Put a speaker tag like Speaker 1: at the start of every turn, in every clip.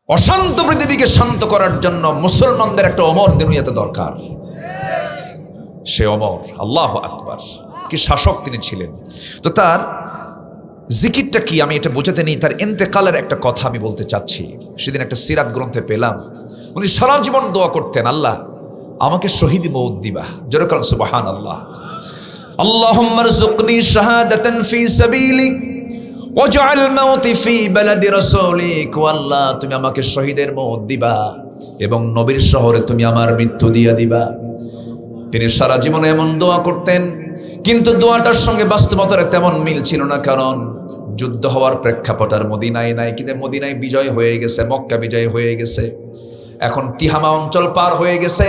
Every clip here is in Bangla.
Speaker 1: অশান্ত পৃথিবীকে শান্ত করার জন্য মুসলমানদের একটা অমর দুনিয়াতে দরকার। সে অমর, আল্লাহু আকবার, কি শাসক তিনি ছিলেন। তো তার জিকিরটা কি আমি এটা বোঝাতে নেই, তার ইন্তেকালের একটা কথা আমি বলতে চাচ্ছি। সেদিন একটা সিরাত গ্রন্থে পেলাম, উনি সারা জীবন দোয়া করতেন, আল্লাহ আমাকে শহীদ মওত দিবা। জোরে বলেন সুবহানাল্লাহ। আল্লাহুম্মা রযুকনি শাহাদাতান ফি সাবিলিক ওয়াজআল মাউতি ফি বালাদি রাসূলিক। ও আল্লাহ, তুমি আমাকে শহীদের মওত দিবা এবং নবীর শহরে তুমি আমার মৃত্যু দিয়া দিবা। তিনি সারা জীবনে এমন দোয়া করতেন, কিন্তু দোয়াটার সঙ্গে বাস্তবতার তেমন মিল ছিল না, কারণ যুদ্ধ হওয়ার প্রেক্ষাপট আর মদিনায় নাই। কিন্তু মদিনায় বিজয় হয়ে গেছে, মক্কা বিজয় হয়ে গেছে, এখন তিহামা অঞ্চল পার হয়ে গেছে,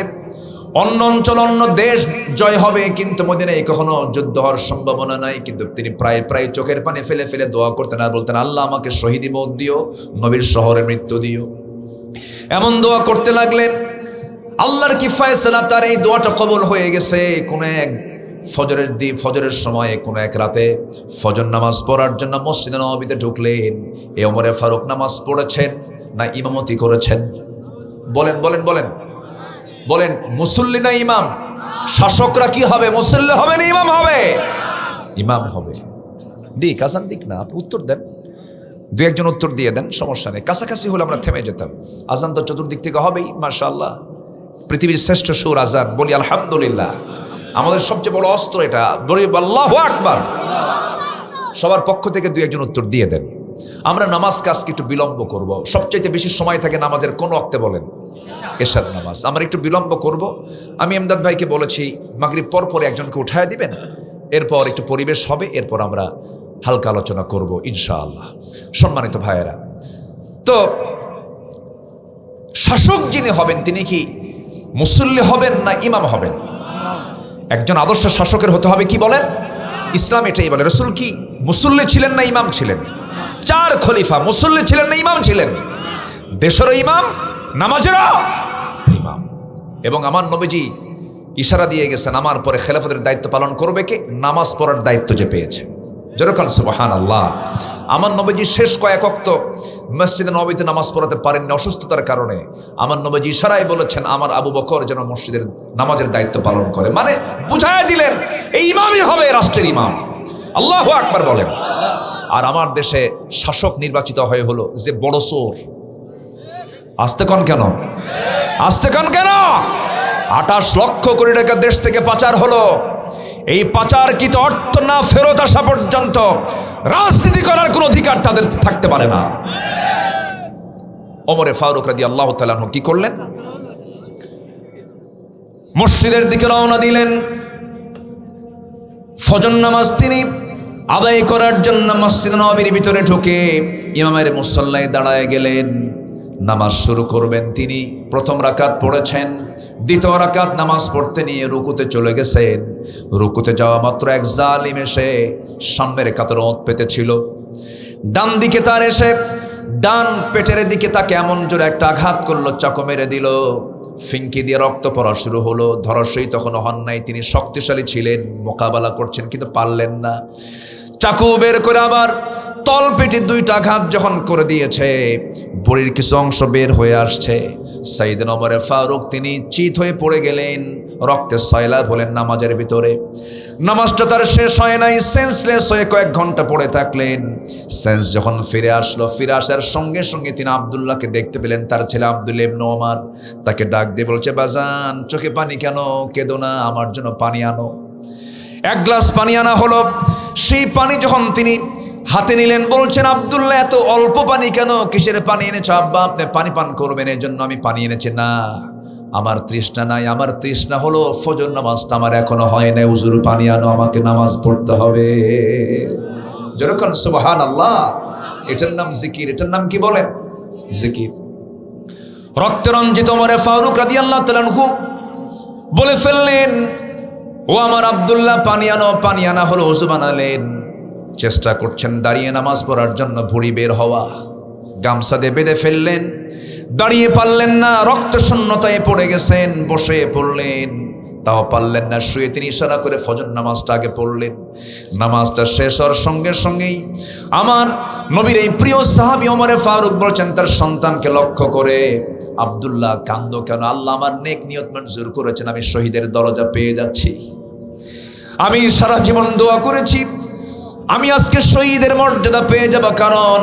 Speaker 1: অন্য অঞ্চল অন্য দেশ জয় হবে, কিন্তু মদিনায় কখনো যুদ্ধ হওয়ার সম্ভাবনা নাই। কিন্তু তিনি প্রায় প্রায় চোখের পানি ফেলে ফেলে দোয়া করতেন আর বলতেন, আল্লাহ আমাকে শহীদি মওত দিও, নবীর শহরে মৃত্যু দিও। এমন দোয়া করতে লাগলেন, আল্লাহর কি ফয়সালা, তার এই দোয়াটা কবুল হয়ে গেছে। কোন এক ফজরের সময় কোন এক রাতে ফজর নামাজ পড়ার জন্য মসজিদে নববীতে ঢুকলেন। এ ওমরে ফারুক নামাজ পড়েছেন না ইমামতি করেছেন? বলেন বলেন বলেন বলেন, মুসল্লি না ইমাম? শাসকরা কি হবে, মুসল্লি হবে না ইমাম হবে? ইমাম হবে। দিক আসান দিক না, আপনি উত্তর দেন, দু একজন উত্তর দিয়ে দেন, সমস্যা নেই। কাছাকাছি হলে আমরা থেমে যেতাম। আজান তো চতুর্দিক থেকে হবেই, মাশাআল্লাহ, পৃথিবীর শ্রেষ্ঠ সুর আজান, বলি আলহামদুলিল্লাহ। আমাদের সবচেয়ে বড় অস্ত্র এটা, বলি আল্লাহু আকবার। সবার পক্ষ থেকে দু একজন উত্তর দিয়ে দেন। আমরা নামাজ কাজকে একটু বিলম্ব করব। সবচাইতে বেশি সময় থাকে নামাজের কোন ওয়াক্তে বলেন? এশার নামাজ। আমরা একটু বিলম্ব করব। আমি এমদাদ ভাইকে বলেছি মাগরিব পর পরে একজনকে উঠায় দিবেন, এরপর একটু পরিবেশ হবে, এরপর আমরা হালকা আলোচনা করব ইনশাআল্লাহ। সম্মানিত ভাইয়েরা, তো শাসক যিনি হবেন তিনি কি মুসল্লি হবেন না ইমাম হবেন? একজন আদর্শ শাসকের হতে হবে কি বলেন? ইসলাম এটাই বলে। রাসূল কি মুসল্লি ছিলেন না ইমাম ছিলেন? 4 খলিফা মুসল্লি ছিলেন না ইমাম ছিলেন? দেশেরও ইমাম, নামাজেরও ইমাম। এবং আমার নবীজি ইশারা দিয়ে গেছেন, আমার পরে খেলাফতের দায়িত্ব পালন করবে কে? নামাজ পড়ার দায়িত্ব যে পেয়েছে। যেরকম সুবহানাল্লাহ। আমার নবীজি শেষ কয়েক ওয়াক্ত মসজিদে নববীতে নামাজ পড়াতে পারেননি অসুস্থতার কারণে। আমার নবীজি ইশারায় বলেছেন, আমার আবু বকর যেন মসজিদের নামাজের দায়িত্ব পালন করে। মানে বুঝায় দিলেন এই ইমামই হবে রাষ্ট্রের ইমাম। আল্লাহু আকবার বলেন। আর আমার দেশে শাসক নির্বাচিত হয়ে হলো যে বড় চোর। আসতে কন কেন? আসতে কন কেন? 28 লক্ষ কোটি টাকা দেশ থেকে পাচার হলো। এই পাচারকৃত অর্থ না ফেরত আসা পর্যন্ত রাজনীতি করার কোন অধিকার তাদের থাকতে পারে না। ওমরে ফারুক রাদিয়াল্লাহু তাআলা আনহু কি করলেন? মসজিদের দিকে রওনা দিলেন। ফজর নামাজ তিনি আদায় করার জন্য মসজিদে নববীর ভিতরে ঢুকে ইমামের মুসল্লায় দাঁড়ায় গেলেন। নামাজ শুরু করবেন তিনি। প্রথম রাকাত পড়েছেন, দ্বিতীয় রাকাত নামাজ পড়তে নিয়ে রুকুতে চলে গেছেন। রুকুতে যাওয়া মাত্র এক জালিম এসে সামনের কাতারে ওঁত পেতেছিল। ডান দিকে তার এসে ডান পেটের দিকে তাকে এমন জোরে একটা আঘাত করলো, চাকু মেরে দিল। ফিঙ্কি দিয়ে রক্ত পড়া শুরু হলো। ধরাশয়ী তখনও হন নাই, তিনি শক্তিশালী ছিলেন, মোকাবেলা করছেন কিন্তু পারলেন না। চাকু বের করে আবার তল পেটে 2টা আঘাত যখন করে দিয়েছে, বড়ির কিছু অংশ বের হয়ে আসছে। সাইয়েদনা ওমরে ফারুক তিনি চিত হয়ে পড়ে গেলেন, রক্তে সয়লাব হলেন নামাজের ভিতরে। নামাজটা তার শেষ হয় নাই, সেন্সলেস হয়ে কয়েক ঘন্টা পড়ে থাকলেন। সেন্স যখন ফিরে আসলো, ফিরে আসার সঙ্গে সঙ্গে তিনি আব্দুল্লাহকে দেখতে পেলেন, তার ছেলে আব্দুল্লাহ ইবনে ওমর। তাকে ডাক দিয়ে বলছে, বাজান চোখে পানি কেন, কেঁদো না, আমার জন্য পানি আনো। 1 গ্লাস পানি আনা হলো। সেই পানি যখন তিনি হাতে নিলেন, বলছেন, আব্দুল্লাহ এত অল্প পানি কেন, কিসের পানি এনেছো আব্বা? আপনি পানি পান করবেন এই জন্য আমি পানি এনেছি। না, আমার তৃষ্ণা নাই, আমার তৃষ্ণা হলো ফজর নামাজটা আমার এখনো হয় নাই, হুজুর পানি আনো, আমাকে নামাজ পড়তে হবে। যেরকম সুবহানাল্লাহ। এটার নাম জিকির। এটার নাম কি বলেন? জিকির। রক্তরঞ্জিত ওমরে ফারুক রাদিয়াল্লাহু তাআলা আনহু বলে ফেললেন, ও আমার আব্দুল্লাহ পানি আনো। পানি আনা হলো, ওযু বানালেন। চেষ্টা করছেন দাঁড়িয়ে নামাজ পড়ার জন্য, ভুঁড়ি বের হওয়া, গামছা দিয়ে বেঁধে ফেললেন, দাঁড়িয়ে পারলেন না, রক্ত শূন্যতায় পড়ে গেছেন, বসে পড়লেন। তাও পারলেন না, শুয়ে তিনি ইশারা করে ফজর নামাজটা আগে পড়লেন। নামাজটা শেষ হওয়ার সঙ্গে সঙ্গেই আমার নবীর এই প্রিয় সাহাবী ওমরে ফারুক বলছেন তার সন্তানকে লক্ষ্য করে, আব্দুল্লাহ কান্দো কেন? আল্লাহ আমার নেক নিয়ত মঞ্জুর করেছেন, আমি শহীদের দরজা পেয়ে যাচ্ছি। আমি সারা জীবন দোয়া করেছি আমি আজকে শহীদের মর্যাদা পেয়ে যাব, কারণ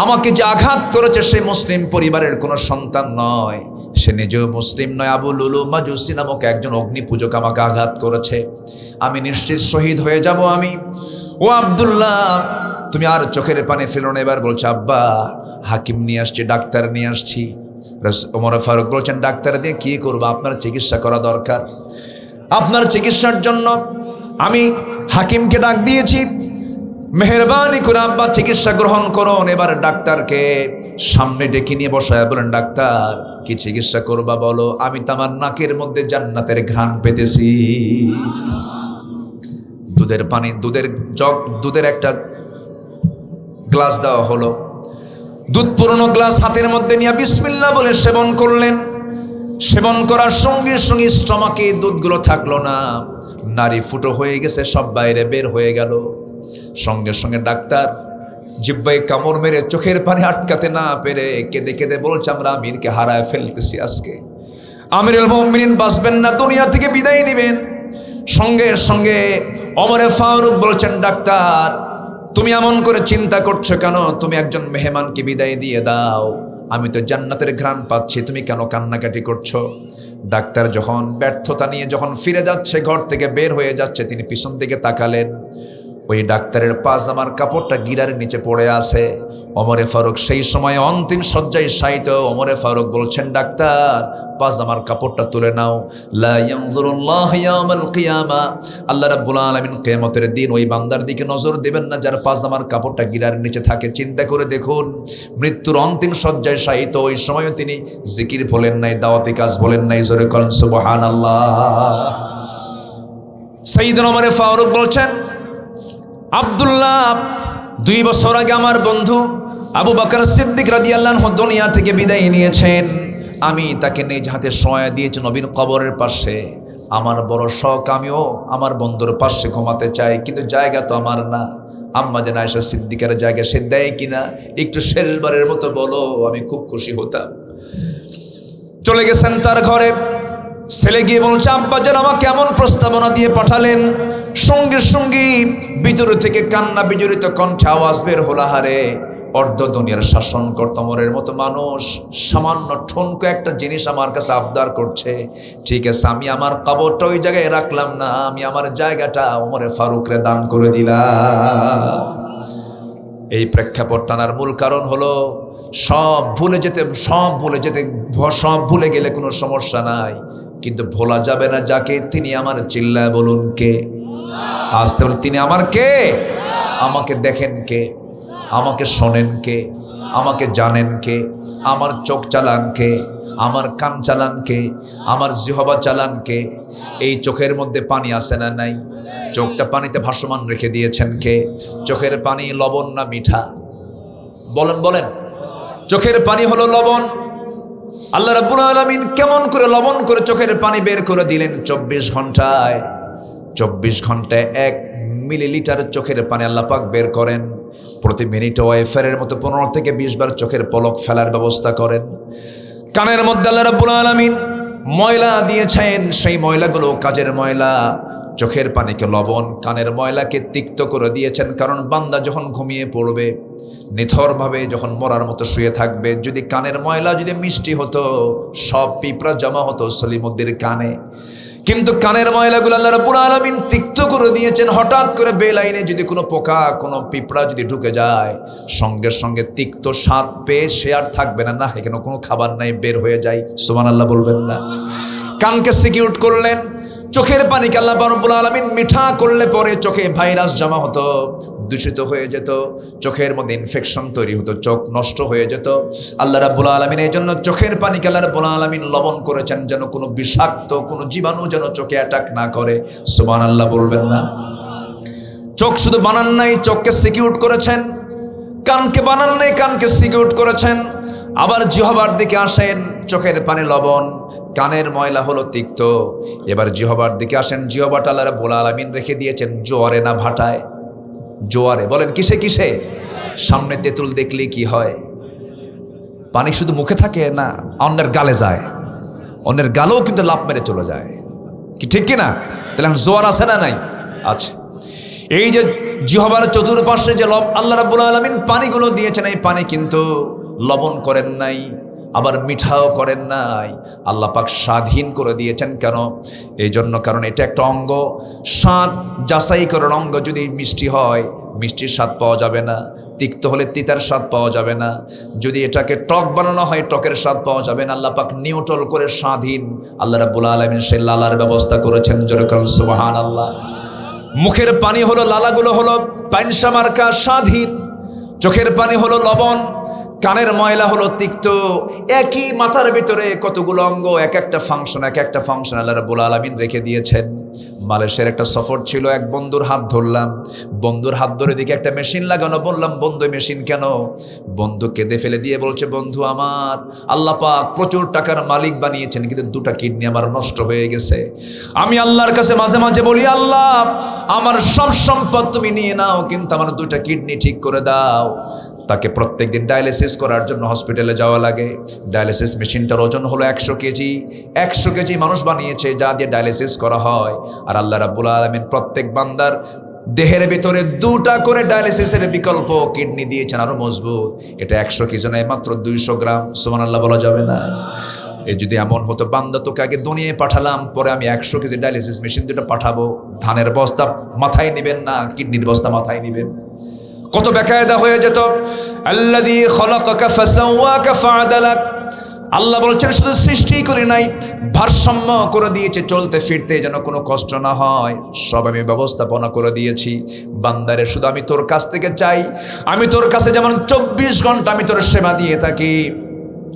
Speaker 1: আমাকে যে আঘাত করেছে সে মুসলিম পরিবারের কোনো সন্তান নয়, সে নিজেও মুসলিম নয়। আবু লুলু মাজুসি নামক একজন অগ্নি পূজক আমাকে আঘাত করেছে, আমি নিশ্চিত শহীদ হয়ে যাব আমি। ও আব্দুল্লাহ, তুমি আর চোখের পানি ফেলো না। এবার বলছে, আব্বা হাকিম নিয়ে আসছি, ডাক্তার নিয়ে আসছি। ওমর ফারুক বলছেন, ডাক্তার দিয়ে কি করবো? আপনার চিকিৎসা করা দরকার, আপনার চিকিৎসার জন্য আমি হাকিমকে ডাক দিয়েছি, মেহেরবানি করে আব্বা চিকিৎসা গ্রহণ করুন। এবার ডাক্তারকে সামনে ডেকে নিয়ে বসায় বলেন, ডাক্তার কি চিকিৎসা করবা বলো? আমি তো আমার নাকের মধ্যে জান্নাতের ঘ্রাণ পেতেছি। দুধের পানি, দুধের একটা গ্লাস দেওয়া হলো, দুধ পুরনো গ্লাস হাতের মধ্যে নিয়ে বিসমিল্লাহ বলে সেবন করলেন। সেবন করার সঙ্গে সঙ্গে স্টমাকে দুধগুলো থাকলো না, নারী ফুটো হয়ে গেছে, সব বাইরে বের হয়ে গেল। সঙ্গে সঙ্গে ডাক্তার জিহ্বায় কামড় মেরে চোখের পানি আটকাতে না পেরে কেঁদে কেঁদে বলছে, আমরা আমিরকে হারায় ফেলতেছি আজকে। আমিরুল মুমিনিন বাঁচবেন না, দুনিয়া থেকে বিদায় নেবেন। সঙ্গে সঙ্গে ওমরে ফারুক বলছেন, ডাক্তার তুমি এমন করে চিন্তা করছো কেন? তুমি একজন মেহমানকে বিদায় দিয়ে দাও, আমি তো জান্নাতের ঘ্রাণ পাচ্ছি, তুমি কেন কান্নাকাটি করছো? ডাক্তার যখন ব্যর্থতা নিয়ে যখন ফিরে যাচ্ছে, ঘর থেকে বের হয়ে যাচ্ছে, তিনি পিছন দিকে তাকালেন, ওই ডাক্তারের পাজামার কাপড়টা গিরার নিচে পড়ে আছে। ওমরে ফারুক সেই সময় অন্তিম শয্যায় শায়িত। ওমরে ফারুক বলছেন, ডাক্তার পাজামার কাপড়টা তুলে নাও। লা ইয়ানজুরুল্লাহু ইয়াওমাল কিয়ামা, আল্লাহ রাব্বুল আলামিন কিয়ামতের দিন ওই বান্দার দিকে নজর দেবেন না যার পাজামার কাপড়টা গিরার নিচে থাকে। চিন্তা করে দেখুন, মৃত্যুর অন্তিম শয্যায় শায়িত, ওই সময়ও তিনি জিকির বলেন নাই, দাওয়াতি কাজ বলেন নাই। জোরে বলেন সুবহানাল্লাহ। সাইয়েদনা ওমরে ফারুক বলছেন, আব্দুল্লাহ 2 বছর আগে আমার বন্ধু আবু বকর সিদ্দিক রাদিয়াল্লাহু আনহু দুনিয়া থেকে বিদায় নিয়েছেন। আমি তাকে নিজ হাতে শোয়া দিয়েছি নবীর কবরের পাশে। আমার বড় শখ, আমিও আমার বন্ধুর পাশে ঘুমাতে চাই, কিন্তু জায়গা তো আমার না। আম্মা জান আয়েশা সিদ্দিকার জায়গা সে দেয় কিনা একটু শেষবারের মতো বলো, আমি খুব খুশি হতাম। চলে গেছেন তার ঘরে। ছেলে গিয়ে বলছে, আব্বা যেন আমাকে এমন প্রস্তাবনা দিয়ে পাঠালেন। সঙ্গে সঙ্গে ভিতর থেকে কান্না বিজড়িত কণ্ঠে আওয়াজ বের হলো, হারে অর্ধ দুনিয়ার শাসন কর্তমরের মতো মানুষ সামান্য ঠুনকো একটা জিনিস আমার কাছে আবদার করছে। ঠিক আছে, আমি আমার কবরটা ওই জায়গায় রাখলাম না, আমি আমার জায়গাটা ওমরে ফারুকরে দান করে দিলাম। এই প্রেক্ষাপট টানার মূল কারণ হলো সব ভুলে গেলে কোনো সমস্যা নাই, কিন্তু ভোলা যাবে না যাকে। তিনি আমার, চিল্লায় বলুন কে? আসতে বলে, তিনি আমার কে? আমাকে দেখেন কে? আমাকে শোনেন কে? আমাকে জানেন কে? আমার চোখ চালান কে? আমার কান চালান কে? আমার জিহবা চালান কে? এই চোখের মধ্যে পানি আছে না নাই? চোখটা পানিতে ভাসমান রেখে দিয়েছেন কে? চোখের পানি লবণ না মিঠা? বলেন। চোখের পানি হলো লবণ। আল্লাহ রাব্বুল আলামিন কেমন করে লবণ করে চোখের পানি বের করে দিলেন? 24 ঘন্টায় 1 মিলিলিটার চোখের পানি আল্লাহ পাক বের করেন। প্রতি মিনিটে ওয়াইফারের মতো 15 থেকে 20 বার চোখের পলক ফেলার ব্যবস্থা করেন। কানের মধ্যে আল্লাহ রাব্বুল আলামিন ময়লা দিয়েছেন, সেই ময়লাগুলো কাজের ময়লা। চোখের পানিকে লবণ, কানের ময়লাকে তিক্ত করে দিয়েছেন, কারণ বান্দা যখন ঘুমিয়ে পড়বে, নিথরভাবে যখন মরার মতো শুয়ে থাকবে, যদি কানের ময়লা যদি মিষ্টি হতো, সব পিঁপড়া জমা হতো সলিমুদ্দির কানে। কিন্তু কানের ময়লাগুলো আল্লাহ রাব্বুল আলামিন তিক্ত করে দিয়েছেন। হঠাৎ করে বেলাইনে যদি কোনো পোকা, কোনো পিঁপড়া যদি ঢুকে যায়, সঙ্গে সঙ্গে তিক্ত স্বাদ পেয়ে সে আর থাকবে না, এখানে কোনো খাবার নাই, বের হয়ে যায়। সুবহানাল্লাহ বলবেন না? কানকে সিকিউর করলেন। চোখের পানিকে আল্লাহ রাব্বুল আলামিন মিঠা করলে পরে চোখে ভাইরাস জমা হতো, দূষিত হয়ে যেত, চোখের মধ্যে ইনফেকশন তৈরি হতো, চোখ নষ্ট হয়ে যেত। আল্লাহ রাব্বুল আলামিন এই জন্য চোখের পানিকে আল্লাহ রাব্বুল আলামিন লবণ করেছেন, যেন কোনো বিষাক্ত কোনো জীবাণু যেন চোখে অ্যাটাক না করে। সুবহানাল্লাহ বলবেন না? চোখ শুধু বানান নাই, চোখকে সিকিউর করেছেন। কানকে বানান নাই, কানকে সিকিউর করেছেন। আবার জিহ্বার দিকে আসেন, চোখের পানি লবণ, কানের ময়লা হলো তিক্ত। এবার জিহবার দিকে আসেন, জিহবাটা আল্লাহ রাব্বুল আলামিন রেখে দিয়েছেন জোয়ারে না ভাটায়? জোয়ারে। বলেন কিসে কিসে? সামনে তেঁতুল দেখলে কি হয়? পানি শুধু মুখে থাকে না, অন্যের গালে যায়, অন্যের গালেও কিন্তু লাফ মেরে চলে যায়, কি ঠিক কিনা? তাহলে এখন জোয়ার আছে না নাই? আছে। এই যে জিহবার চতুর্পাশে যে আল্লাহ রাব্বুল আলামিন পানিগুলো দিয়েছেন, এই পানি কিন্তু লবণ করেন নাই, আবার মিঠাও করেন নাই, আল্লাহ পাক স্বাধীন করে দিয়েছেন। কেন? এই জন্য, কারণ এটা একটা অঙ্গ, স্বাদ যাচাই করার অঙ্গ। যদি মিষ্টি হয় মিষ্টির স্বাদ পাওয়া যাবে না, তিক্ত হলে তিতার স্বাদ পাওয়া যাবে না, যদি এটাকে টক বানানো হয় টকের স্বাদ পাওয়া যাবে না। আল্লাহ পাক নিউট্রাল করে স্বাধীন আল্লাহ রাব্বুল আলামিন সেই লালার ব্যবস্থা করেছেন। জোরে বলেন সুবহানাল্লাহ। মুখের পানি হলো, লালাগুলো হলো পাইনসা মার্কা স্বাধীন, চোখের পানি হলো লবণ, কানের ময়লা হলো তিক্ত। একই মাথার ভিতরে কতগুলো অঙ্গ, এক একটা ফাংশন আল্লাহ রাব্বুল আলামিন রেখে দিয়েছেন। মালয়েশিয়ার একটা সফর ছিল, এক বন্ধুর হাত ধরলাম, বন্ধুর হাত ধরে দিকে একটা মেশিন লাগানো। বললাম, বন্ধু মেশিন কেন? বন্ধু কেঁদে ফেলে দিয়ে বলছে, বন্ধু আমার আল্লাহ পাক প্রচুর টাকার মালিক বানিয়েছেন, কিন্তু দুটা কিডনি আমার নষ্ট হয়ে গেছে। আমি আল্লাহর কাছে মাঝে মাঝে বলি, আল্লাহ আমার সব সম্পদ তুমি নিয়ে নাও, কিন্তু আমার দুটা কিডনি ঠিক করে দাও। তাকে প্রত্যেক দিন ডায়ালিসিস করার জন্য হসপিটালে যাওয়া লাগে। ডায়ালিসিস মেশিনটার ওজন হলো 100 কেজি। 100 কেজি মানুষ বানিয়েছে যা দিয়ে ডায়ালিসিস করা হয়। আর আল্লাহ রাব্বুল আলামিন প্রত্যেক বান্দার দেহের ভিতরে দুটা করে ডায়ালিসিসের বিকল্প কিডনি দিয়েছেন, আরো মজবুত। এটা 100 কেজি নয়, মাত্র 200 গ্রাম। সুবহানাল্লাহ বলা যাবে না? এই যদি এমন হতো, বান্দা তোকে আগে দুনিয়ায় পাঠালাম, পরে আমি 100 কেজি ডায়ালিসিস মেশিন দুটো পাঠাবো, ধানের বস্তা মাথায় নেবেন না, কিডনির বস্তা মাথায় নেবেন, কত বেকায়দা হয়ে যেত। আল্লাযী খালাকাকা ফাসাওয়াকা ফাআদালাক। আল্লাহ বলছেন শুধু সৃষ্টি করি নাই, ভারসাম্য করে দিয়েছে, চলতে ফিরতে যেন কোনো কষ্ট না হয়, সব আমি ব্যবস্থাপনা করে দিয়েছি। বান্দারে শুধু আমি তোর কাছ থেকে চাই, আমি তোর কাছে যেমন 24 ঘন্টা আমি তোর সেবা দিয়ে থাকি।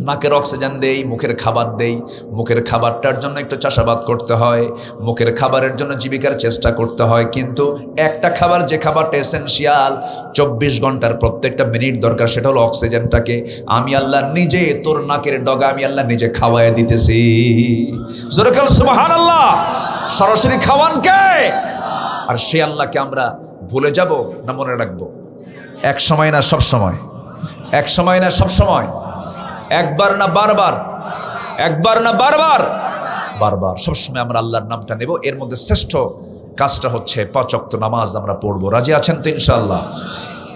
Speaker 1: নাকের অক্সিজেন দেই, মুখের খাবার দেই, মুখের খাবারটার জন্য একটু চাষাবাদ করতে হয়, মুখের খাবারের জন্য জীবিকার চেষ্টা করতে হয়, কিন্তু একটা খাবার, যে খাবারটা এসেনশিয়াল, 24 ঘন্টার প্রত্যেকটা মিনিট দরকার, সেটা হলো অক্সিজেনটাকে আমি আল্লাহ নিজে তোর নাকের ডগা আমি আল্লাহ নিজে খাওয়ায় দিতেছি। জোরে বল সুবহানাল্লাহ। সরাসরি খাওয়ান কে? আর সে আল্লাহকে আমরা ভুলে যাব না মনে রাখবো? এক সময় না সব সময়, এক সময় না সব সময়, একবার না বারবার, একবার না বারবার, বারবার সবসময় আমরা আল্লাহর নামটা নেব। এর মধ্যে শ্রেষ্ঠ কাজটা হচ্ছে 5 ওয়াক্ত নামাজ আমরা পড়বো। রাজি আছেন তো ইনশাআল্লাহ?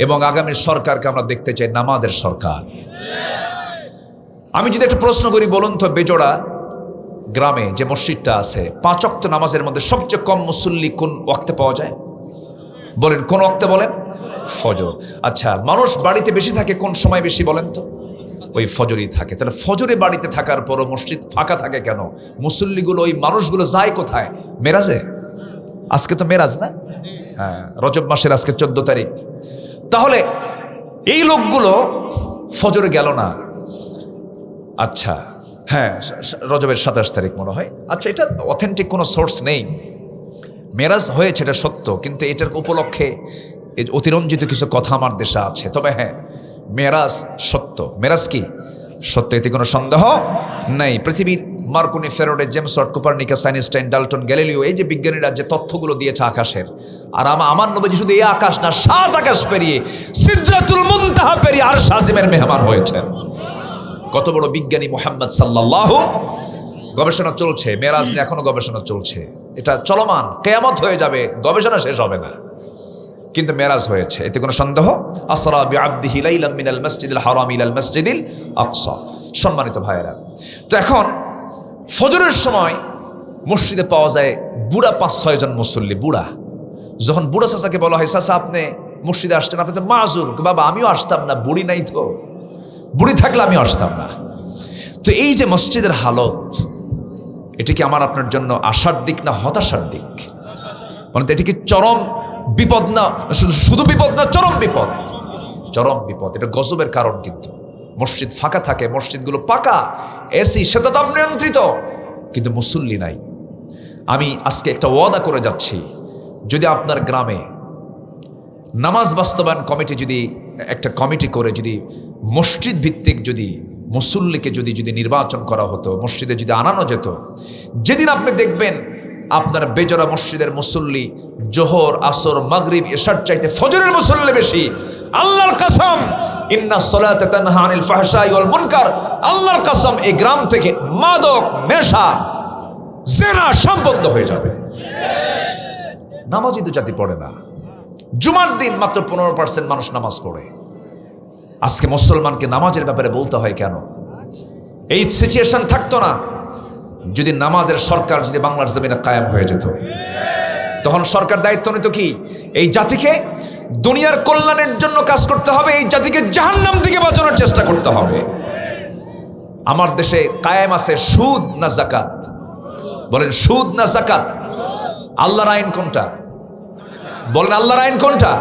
Speaker 1: এবং আগামী সরকারকে আমরা দেখতে চাই নামাজের সরকার। আমি যদি একটা প্রশ্ন করি, বলুন তো, বেজোড়া গ্রামে যে মসজিদটা আছে, 5 ওয়াক্ত নামাজের মধ্যে সবচেয়ে কম মুসল্লি কোন ওয়াক্তে পাওয়া যায়? বলেন কোন ওয়াক্তে? বলেন ফজর। আচ্ছা, মানুষ বাড়িতে বেশি থাকে কোন সময় বেশি বলেন তো? ওই ফজরই থাকে। তাহলে ফজরে বাড়িতে থাকার পরও মসজিদ ফাঁকা থাকে কেন? মুসল্লিগুলো, ওই মানুষগুলো যায় কোথায়? মেরাজে। আজকে তো মেরাজ না? হ্যাঁ, রজব মাসের আজকে 14 তারিখ। তাহলে এই লোকগুলো ফজরে গেল না। আচ্ছা, হ্যাঁ, রজবের 27 তারিখ মনে হয়। আচ্ছা, এটা অথেন্টিক কোনো সোর্স নেই। মেরাজ হয়েছে এটা সত্য, কিন্তু এটার উপলক্ষে অতিরঞ্জিত কিছু কথা আমার দেশে আছে। তবে হ্যাঁ, মেরাজ সত্য। মেরাজ কি সত্য, এতে কোনো সন্দেহ নেই। পৃথিবীর Marconi, Faraday, James Watt, Copernicus, Einstein, Dalton, Galileo, এই যে বিজ্ঞানীরা যে তথ্যগুলো দিয়েছে আকাশের, আর আমার নবীজি শুধু এই আকাশ না, 7 আকাশ পেরিয়ে সিদরাতুল মুনতাহা পেরিয়ে আরশ আজিমের মেহমান হয়েছেন। কত বড় বিজ্ঞানী মুহাম্মদ সাল্লাল্লাহু। গবেষণা চলছে, মেরাজ নিয়ে এখনো গবেষণা চলছে, এটা চলমান, কিয়ামত হয়ে যাবে, গবেষণা শেষ হবে না, কিন্তু মেরাজ হয়েছে, এতে কোনো সন্দেহ। আসরা বিআবদিহি লাইলাম মিনাল মাসজিদিল হারাম ইলাল মাসজিদিল আকসা। সম্মানিত ভাইয়েরা, তো এখন ফজরের সময় মসজিদে পাওয়া যায় বুড়া 5-6 জন মুসল্লি। বুড়া, যখন বুড়া চাচাকে বলা হয়, চাচা আপনি মসজিদে আসছেন, আপনি তো মাজুর। বাবা আমিও আসতাম না, বুড়ি নাই তো, বুড়ি থাকলে আমিও আসতাম না। তো এই যে মসজিদের হালত, এটা কি আমার আপনার জন্য আশার দিক না হতাশার দিক? মানে এটি কি চরম বিপদ না, শুধু বিপদ না, চরম বিপদ, চরম বিপদ। এটা গজবের কারণ। কিন্তু মসজিদ ফাঁকা থাকে, মসজিদগুলো পাকা, এসি, শীতাতাপ নিয়ন্ত্রিত, কিন্তু মুসল্লি নাই। আমি আজকে একটা ওয়াদা করে যাচ্ছি, যদি আপনার গ্রামে নামাজ বাস্তবায়ন কমিটি, যদি একটা কমিটি করে যদি মসজিদ ভিত্তিক যদি মুসল্লিকে যদি নির্বাচন করা হতো, মসজিদে যদি আনানো যেত, যেদিন আপনি দেখবেন আপনার বেজরা মসজিদের মুসল্লি জোহর, আসর, মাগরিব, এশার চাইতে ফজরের মুসল্লি বেশি, আল্লাহর কসম, ইন্নাস সালাতা তানহা আনিল ফাহশাই ওয়াল মুনকার, আল্লাহর কসম, এই গ্রাম থেকে মাদক, নেশা, জেনা সব বন্ধ হয়ে যাবে। নামাজই তো জাতি পড়ে না। জুমার দিন মাত্র 15% মানুষ নামাজ পড়ে। আজকে মুসলমানকে নামাজের ব্যাপারে বলতে হয় কেন? এই সিচুয়েশন থাকতো না যদি নামাজের সরকার যদি বাংলার জমিনে কায়েম হয়ে যেত। তখন সরকার দায়িত্ব নিত কি? এই জাতিকে দুনিয়ার কল্যাণের জন্য কাজ করতে হবে, এই জাতিকে জাহান্নাম থেকে বাঁচানোর চেষ্টা করতে হবে। আমার দেশে কায়েম আছে সুদ না যাকাত? বলেন সুদ না যাকাত? আল্লাহর আইন কোনটা? বলেন আল্লাহর আইন কোনটা?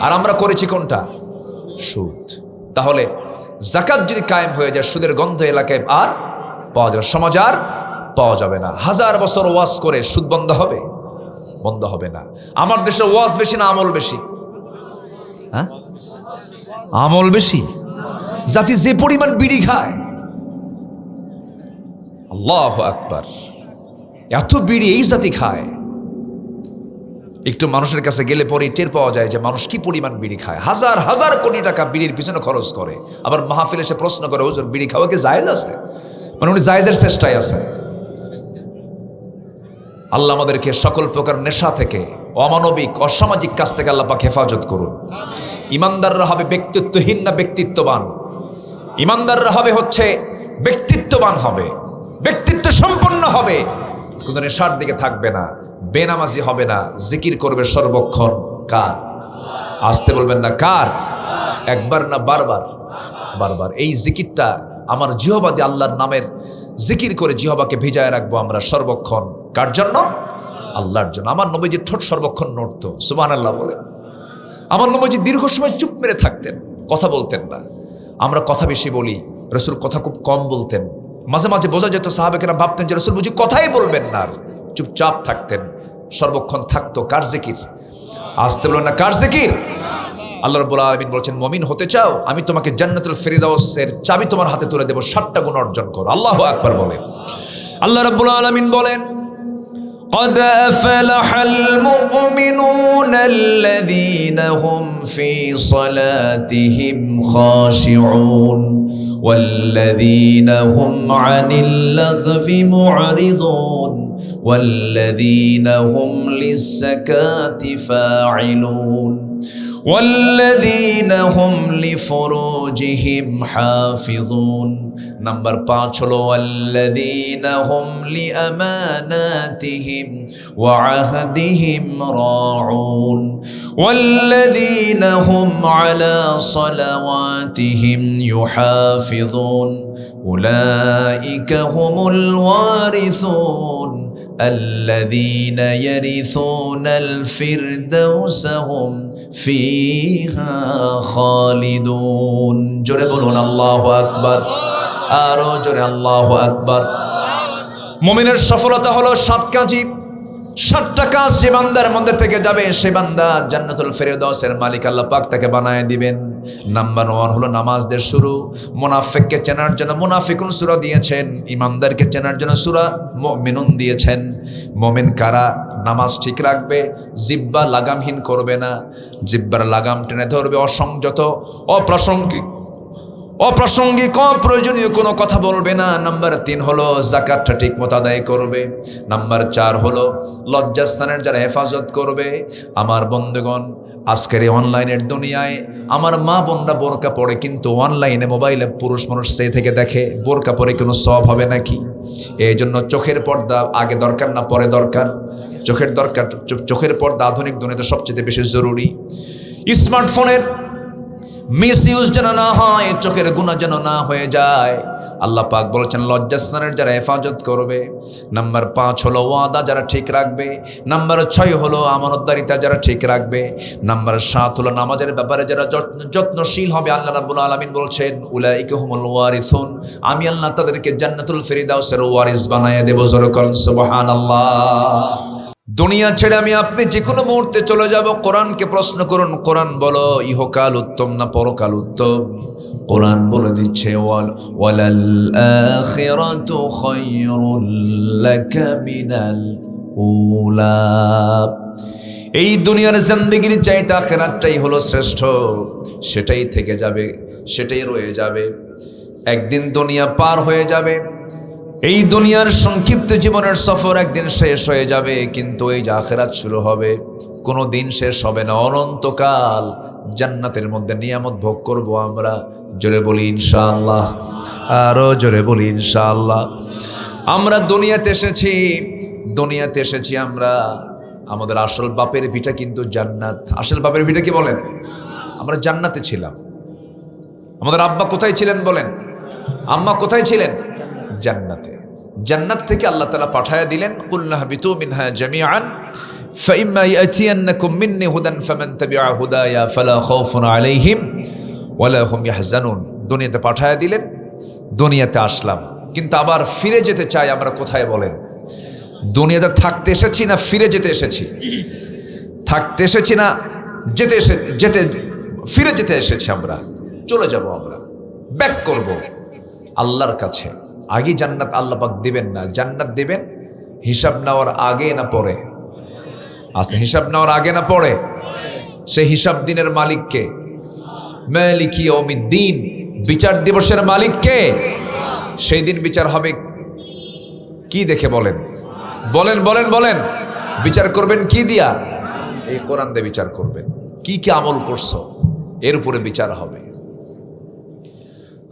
Speaker 1: আর আমরা করেছি কোনটা? সুদ। তাহলে যাকাত যদি কায়েম হয়ে যায়, সুদের গন্ধ এলাকায় আর পাওয়া যাবে, সমাজ আর পাওয়া যাবে না। 1000 বছর ওয়াজ করে সুদ বন্ধ হবে? বন্ধ হবে না। আমার দেশে ওয়াজ বেশি না আমল বেশি? হ্যাঁ, আমল বেশি। জাতি যে পরিমাণ বিড়ি খায়, আল্লাহু আকবার, এত বিড়ি এই জাতি খায়, একটু মানুষের কাছে গেলে পরে টের পাওয়া যায় যে মানুষ কি পরিমাণ বিড়ি খায়। হাজার হাজার কোটি টাকা বিড়ির পিছনে খরচ করে। আবার মাহফিলে এসে প্রশ্ন করে, হুজুর বিড়ি খাওয়া কি জায়েজ আছে? মানে উনি জায়েজের চেষ্টায় আছে। আল্লাহ আমাদেরকে সকল প্রকার নেশা থেকে, অমানবিক, অসামাজিক কাজ থেকে আল্লাহ পাক হেফাজত করুন। ইমানদাররা হবে ব্যক্তিত্বহীন না ব্যক্তিত্ববান? ইমানদাররা হবে হচ্ছে ব্যক্তিত্ববান হবে, ব্যক্তিত্ব সম্পন্ন হবে, কোনো নেশার দিকে থাকবে না, বেনামাজি হবে না, জিকির করবে সর্বক্ষণ। কার? আসতে বলবেন না কার? একবার না বারবার? বারবার। এই জিকিরটা আমার জিহবা দিয়ে আল্লাহর নামের জিকির করে জিহবাকে ভিজায় রাখবো আমরা সর্বক্ষণ। কার জন্য? আল্লাহর জন্য। আমার নবীজির ঠোঁট সর্বক্ষণ নড়তো, সুবহানাল্লাহ বলে। আমার নবীজি দীর্ঘ সময় চুপ মেরে থাকতেন, কথা বলতেন না। আমরা কথা বেশি বলি, রাসূল কথা খুব কম বলতেন। মাঝে মাঝে বোঝা যেত সাহাবাকেরা ভাবতেন যে রাসূল বুঝি কথাই বলবেন না, চুপচাপ থাকতেন, সর্বক্ষণ থাকতো। কার জিকির? আসতে বলুন না কার জিকির? আল্লাহ রাব্বুল আলামিন বলছেন, মুমিন হতে চাও, আমি তোমাকে জান্নাতুল ফিরদাউসের চাবি তোমার হাতে তুলে দেব, 60টা গুণ অর্জন করো। আল্লাহু আকবার বলেন। আল্লাহ রাব্বুল আলামিন বলেন, قد أفلح المؤمنون الذين هم في صلاتهم خاشعون والذين هم عن اللغو معرضون والذين هم للزكاة فاعلون والذين هم لفروجهم حافظون نمبر 5 হলো والذين هم لأماناتهم وعهدهم راعون والذين هم على صلواتهم يحافظون أولئك هم الوارثون الذين يرثون الفردوس هم فيها خالدون জোরে বলুন আল্লাহু আকবার, আরো জোরে আল্লাহু আকবার। মুমিনের সফলতা হলো 7 কাজই, 7টা কাজ যে বান্দার মধ্যে থেকে যাবে সে বান্দা জান্নাতুল ফেরদাউসের মালিক আল্লাহ পাক তাকে বানায় দিবেন। নাম্বার 1 হলো নামাজ দিয়ে শুরু। মুনাফিককে চেনার জন্য মুনাফিকুন সূরা দিয়েছেন, ইমানদারকে চেনার জন্য সূরা মুমিনুন দিয়েছেন। মুমিন কারা? নামাজ ঠিক রাখবে, জিহ্বা লাগামহীন করবে না, জিহ্বার লাগাম টেনে ধরবে, অসংযত, অপ্রাসঙ্গিক অপ্রয়োজনীয় কোনো কথা বলবে না। নাম্বার 3 হলো যাকাতটা ঠিক মতো আদায় করবে। নাম্বার 4 হলো লজ্জাস্থানের যারা হেফাজত করবে। আমার বন্ধুগণ, আজকের এই অনলাইনের দুনিয়ায় আমার মা বোনরা বোরকা পরে, কিন্তু অনলাইনে মোবাইলে পুরুষ মানুষ সে থেকে দেখে, বোরকা পরে কোনো সওয়াব হবে নাকি? এই জন্য চোখের পর্দা আগে দরকার না পরে দরকার? চোখের পর্দা আধুনিক দুনিয়াতে সবচেয়ে বেশি জরুরি। স্মার্টফোনের মিসইউজ যেন না হয়, চোখের গুনাহ যেন না হয়ে যায়। আল্লাহ পাক বলেছেন লজ্জাস্থানের যারা হেফাজত করবে। নাম্বার 5 হলো ওয়াদা যারা ঠিক রাখবে। নাম্বার 6 হলো আমানতদারিতা যারা ঠিক রাখবে। নাম্বার 7 হলো নামাজের ব্যাপারে যারা যত্নশীল হবে। আল্লাহ রাব্বুল আলামিন বলছেন উলাইকা হুমুল ওয়ারিসুন, আমি আল্লাহ তাদেরকে জান্নাতুল ফিরদাউসের ওয়ারিস বানায় দেব। জোরে বলুন সুবহানাল্লাহ। দুনিয়া ছেড়ে আমি আপনি যে কোনো মুহূর্তে চলে যাব। কোরআনকে প্রশ্ন করুন, কোরআন বলো ইহকাল উত্তম না পরকাল উত্তম? কোরআন বলে দিচ্ছে ওয়ালাল আখিরাতু খায়রুল লাকা মিনাল উলা। এই দুনিয়ার জিন্দেগির চাইতে আখিরাতটাই হলো শ্রেষ্ঠ, সেটাই থেকে যাবে, সেটাই রয়ে যাবে। একদিন দুনিয়া পার হয়ে যাবে, এই দুনিয়ার সংক্ষিপ্ত জীবনের সফর একদিন শেষ হয়ে যাবে, কিন্তু এই যে আখিরাত শুরু হবে কোনো দিন শেষ হবে না। অনন্তকাল জান্নাতের মধ্যে নিয়ামত ভোগ করব আমরা। জোরে বলি ইনশাআল্লাহ, আরো জোরে বলি ইনশাআল্লাহ। আমরা দুনিয়াতে এসেছি আমরা, আমাদের আসল বাপের ভিটা কিন্তু জান্নাত। আসল বাপের ভিটা কি বলেন? আমরা জান্নাতে ছিলাম। আমাদের আব্বা কোথায় ছিলেন বলেন? আম্মা কোথায় ছিলেন? জান্নাতে। জান্নাত থেকে আল্লাহ তাআলা পাঠায়া দিলেন, কুলনা হাবিতু মিনহা জামিআন ফাইম্মা ইয়াতিয়ান্নাকুম মিন্নি হুদান ফামান তাবিআ হুদায়া ফালা খাউফুন আলাইহিম ওয়ালা হুম ইয়াহজানুন। দুনিয়াতে পাঠায়া দিলেন, দুনিয়াতে আসলাম, কিন্তু আবার ফিরে যেতে চাই আমরা কোথায় বলেন? দুনিয়াতে থাকতে এসেছি না ফিরে যেতে এসেছি? থাকতে এসেছি না ফিরে যেতে এসেছি? আমরা চলে যাব, আমরা ব্যাক করব আল্লাহর কাছে। আগে জান্নাত আল্লাহ পাক দিবেন না, জান্নাত দিবেন হিসাব নেওয়ার আগে না পরে? আচ্ছা, হিসাব নেওয়ার আগে না পরে? সে হিসাব দিনের মালিক কে? মালিক ইয়াউমিদ্দিন, বিচার দিবসের মালিক কে? সেই দিন বিচার হবে কি দেখে বলেন? বলেন বলেন বলেন। বিচার করবেন কি দিয়া? এই কোরআন দিয়ে বিচার করবেন। কি কি আমল করছো এর উপরে বিচার হবে।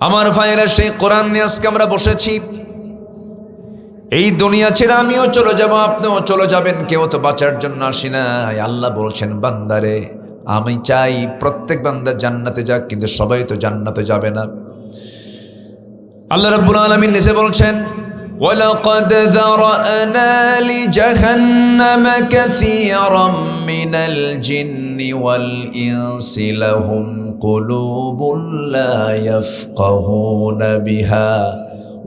Speaker 1: আমার ভাইয়েরা, সেই কোরআন নিয়ে আজকে আমরা বসেছি। এই দুনিয়া ছেড়ে আমিও চলে যাব, আপনিও চলে যাবেন, কেউ তো বাঁচার জন্য আসি নাই। আল্লাহ বলছেন, বান্দারে আমি চাই প্রত্যেক বান্দা জান্নাতে যাক, কিন্তু সবাই তো জান্নাতে যাবে না। আল্লাহ রাব্বুল আলামিন নিজে বলছেন, ওয়ালাকাদ যারানা লিজাহান্নামা কাসীরাম মিনাল জিন্নি ওয়াল ইনসি লাহুম কুলুবুন লা ইয়াফকাহুনা বিহা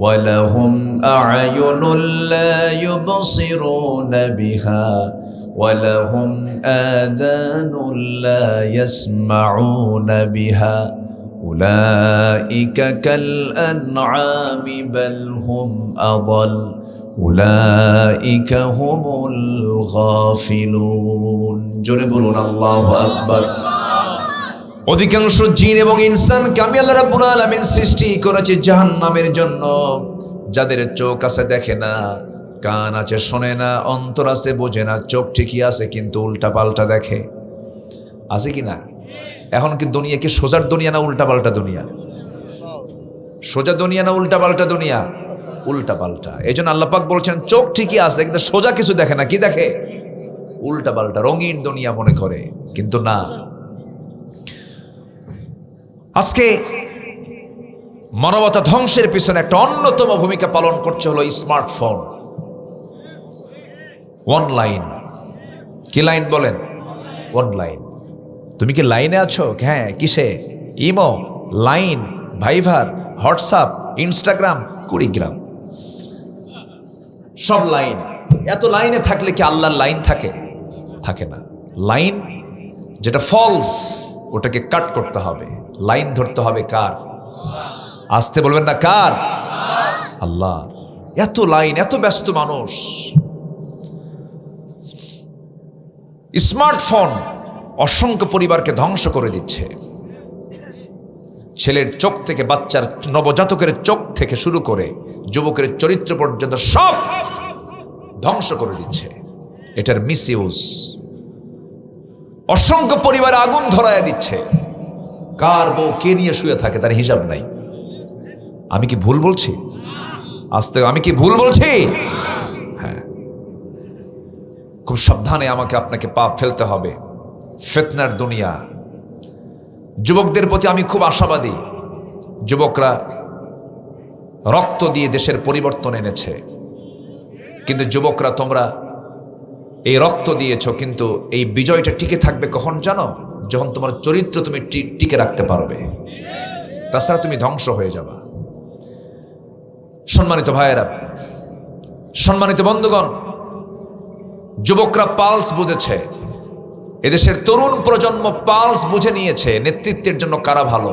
Speaker 1: ওয়া লাহুম আ'য়ুনুন লা ইউবসিরুনা বিহা ওয়া লাহুম আযানুন লা ইয়াসমাউনা বিহা উলাইকা কাল আনআমি বাল হুম আদাল উলাইকা হুমুল গাফিলুন। জোরে বলুন আল্লাহু আকবার। অধিকাংশ জিন এবং ইনসানকে আমি আল্লাহ রাব্বুল আলামিন সৃষ্টি করেছি জাহান্নামের জন্য। যাদের চোখ আছে দেখে না, কান আছে শোনে না, অন্তর আছে বোঝে না, চোখ ঠিকই আছে কিন্তু উল্টা পাল্টা দেখে। আছে কি না? এখন কি দুনিয়া কি সোজার দুনিয়া না উল্টা পাল্টা দুনিয়া? সোজা দুনিয়া না উল্টা পাল্টা দুনিয়া? উল্টা পাল্টা। এই জন্য আল্লাহ পাক বলছেন, চোখ ঠিকই আছে কিন্তু সোজা কিছু দেখে না। কি দেখে? উল্টা পাল্টা, রঙিন দুনিয়া মনে করে, কিন্তু না। আজকে মানবতা ধ্বংসের পিছনে একটা অন্যতম ভূমিকা পালন করছে হলো স্মার্টফোন, অনলাইন। কি লাইন বলেন? অনলাইন। তুমি কি লাইনে আছো? হ্যাঁ। কিসে? Imo, line, Viber, WhatsApp, Instagram, Kurigram, সব লাইন। এত লাইনে থাকলে কি আল্লাহর লাইন থাকে? থাকে না। লাইন যেটা ফলস ওটাকে কাট করতে হবে। লাইন ধরতে হবে কার? আসতে বলবেন না, কার? আল্লাহ। এত লাইন, এত ব্যস্ত মানুষ। স্মার্টফোন অসংখ্য পরিবারকে ধ্বংস করে দিচ্ছে। ছেলের চোখ থেকে, বাচ্চার নবজাতকের চোখ থেকে শুরু করে যুবকের চরিত্র পর্যন্ত সব ধ্বংস করে দিচ্ছে। এটার মিসইউজ অসংখ্য পরিবারে আগুন ধরায় দিচ্ছে। কার বউ কে নিয়ে শুয়ে থাকে তার হিসাব নাই। আমি কি ভুল বলছি? আস্তে, আমি কি ভুল বলছি? হ্যাঁ। খুব সাবধানে আমাকে আপনাকে পা ফেলতে হবে। ফিতনার দুনিয়া। যুবকদের প্রতি আমি খুব আশাবাদী। যুবকরা রক্ত দিয়ে দেশের পরিবর্তন এনেছে, কিন্তু যুবকরা তোমরা এই রক্ত দিয়েছ, কিন্তু এই বিজয়টা টিকে থাকবে কখন জানো? যখন তোমার চরিত্র তুমি টিকে রাখতে পারবে, তাছাড়া তুমি ধ্বংস হয়ে যাবা। সম্মানিত ভাইয়েরা, সম্মানিত বন্ধুগণ, যুবকরা পালস বুঝেছে। এদেশের তরুণ প্রজন্ম পালস বুঝে নিয়েছে নেতৃত্বের জন্য কারা ভালো।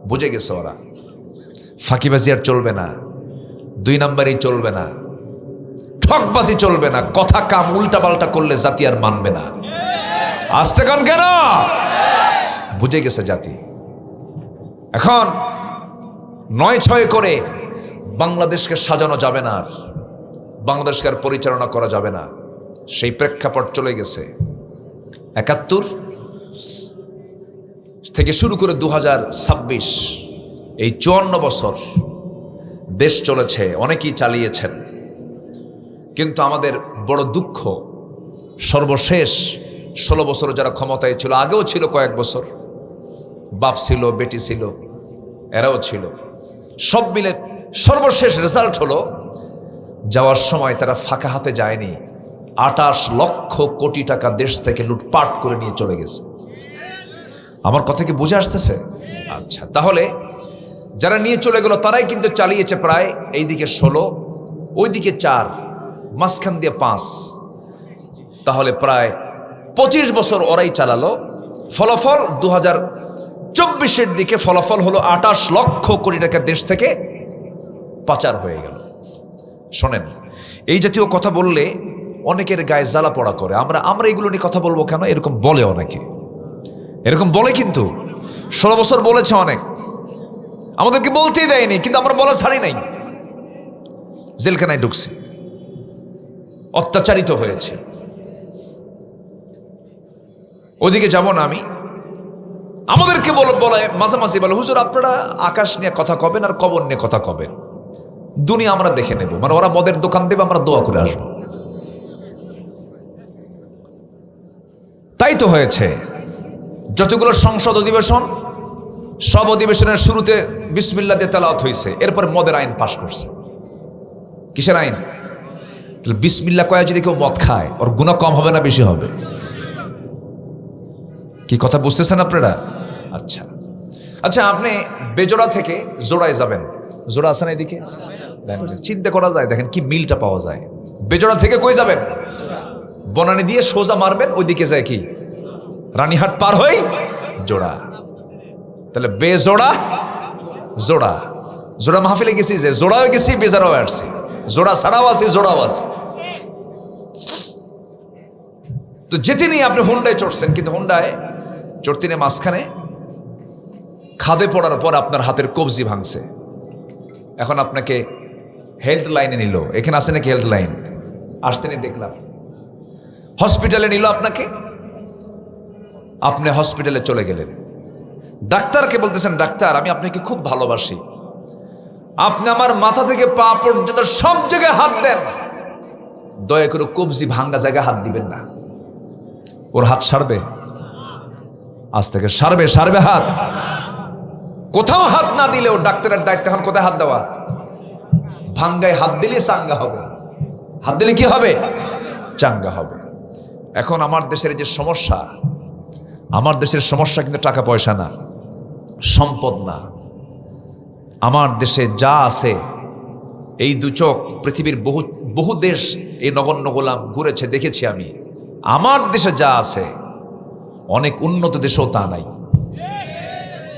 Speaker 1: বুঝে গেছে ওরা ফাঁকিবাজি আর চলবে না, 2 নাম্বারই চলবে না, ঠকবাজি চলবে না, কথা কাম উল্টা পাল্টা করলে জাতি আর মানবে না। আসতে কান কেন? বুঝে গেছে জাতি। এখন 9-6 করে বাংলাদেশকে সাজানো যাবে না, আর বাংলাদেশকে আর পরিচালনা করা যাবে না, সেই প্রেক্ষাপট চলে গেছে। 71 থেকে শুরু করে 2026 এই 54 বছর দেশ চলেছে, অনেকেই চালিয়েছেন, কিন্তু আমাদের বড় দুঃখ সর্বশেষ 16 বছর যারা ক্ষমতায় ছিল, আগেও ছিল কয়েক বছর, বাপ ছিল, বেটি ছিল, এরাও ছিল, সব মিলে সর্বশেষ রেজাল্ট হলো যাওয়ার সময় তারা ফাঁকা হাতে যায়নি, 28 লক্ষ কোটি টাকা দেশ থেকে লুটপাট করে নিয়ে চলে গেছে। আমার কথা কি বুঝে আসতেছে? আচ্ছা, তাহলে যারা নিয়ে চলে গেল তারাই কিন্তু চালিয়েছে প্রায় এইদিকে 16, ওইদিকে 4, মাঝখান দিয়ে 5, তাহলে প্রায় 25 বছর ওরাই চালালো। ফলাফল 2024-এর দিকে ফলাফল হলো 28 লক্ষ কোটি টাকা দেশ থেকে পাচার হয়ে গেল। শোনেন, এই জাতীয় কথা বললে অনেকের গায়ে জ্বালা পড়া করে। আমরা এগুলো নিয়ে কথা বলবো কেন? এরকম বলে অনেকে, এরকম বলে, কিন্তু 16 বছর বলেছে অনেক, আমাদেরকে বলতেই দেয়নি, কিন্তু আমরা বলা ছাড়ি নাই, জেলখানায় ঢুকছি, অত্যাচারিত হয়েছে। ওদিকে যাব না আমি। আমাদেরকে বলে মাঝামাঝি বলে, হুজুর আপনারা আকাশ নিয়ে কথা কবেন আর কবর নিয়ে কথা কবেন, দুনিয়া আমরা দেখে নেব, মানে ওরা মদের দোকান দেবে, আমরা দোয়া করে আসব। তাই তো হয়েছে। যতগুলো সংসদ অধিবেশন, সব অধিবেশনের শুরুতে বিসমিল্লাহ দিয়ে তেলাওয়াত হয়েছে, এরপরে মদের আইন পাশ করছে। কিসের আইন? বিসমিল্লাহ কয়া যদি কেউ মদ খায়, ওর গুনাহ কম হবে না বেশি হবে? কি কথা বুঝতেছেন আপনারা? আচ্ছা আচ্ছা, আপনি বেজোড়া থেকে জোড়ায় যাবেন, জোড়া আছে না এদিকে? চিন্তা করা যায়, দেখেন কি মিলটা পাওয়া যায়। বেজোড়া থেকে কই যাবেন? বনানী দিয়ে সোজা মারবেন, ওইদিকে যায় কি রানীহাট পার হই জোড়া। তাহলে বেজোড়া জোড়া, জোড়া মাহফিলে গেছি, যে জোড়াও গেছি, বেজারাও আসছি, জোড়া ছাড়াও আছি, জোড়াও আছে। তো যেতে নিয়ে আপনি হুন্ডায় চড়ছেন, কিন্তু হুন্ডায় চড়তে নিয়ে মাঝখানে খাদে পড়ার পর আপনার হাতের কবজি ভাঙছে। এখন আপনাকে হেলথ লাইনে নিল, এখানে আসে নাকি হেলথ লাইন? আসতে নিয়ে দেখলাম হসপিটালে নিল আপনাকে, আপনি হসপিটালে চলে গেলেন। ডাক্তারকে বলতেছেন, ডাক্তার আমি আপনাকে খুব ভালোবাসি, আপনি আমার মাথা থেকে পা পর্যন্ত সব জায়গায় হাত দেন, দয়া করে কবজি ভাঙ্গা জায়গায় হাত দিবেন না। ওর হাত সারবে? আজ থেকে সারবে হাত। কোথাও হাত না দিলেও ডাক্তারের দায়িত্ব এখন কোথায় হাত দেওয়া? ভাঙ্গায় হাত দিলে চাঙ্গা হবে, হাত দিলে কি হবে? চাঙ্গা হবে। এখন আমার দেশের যে সমস্যা, আমার দেশের সমস্যা কিন্তু টাকা পয়সা না, সম্পদ না। আমার দেশে যা আছে, এই 2 চোখ পৃথিবীর বহু দেশ এই নগণ্য গোলাম ঘুরেছে, দেখেছি আমি। আমার দেশে যা আছে অনেক উন্নত দেশেও তা নাই।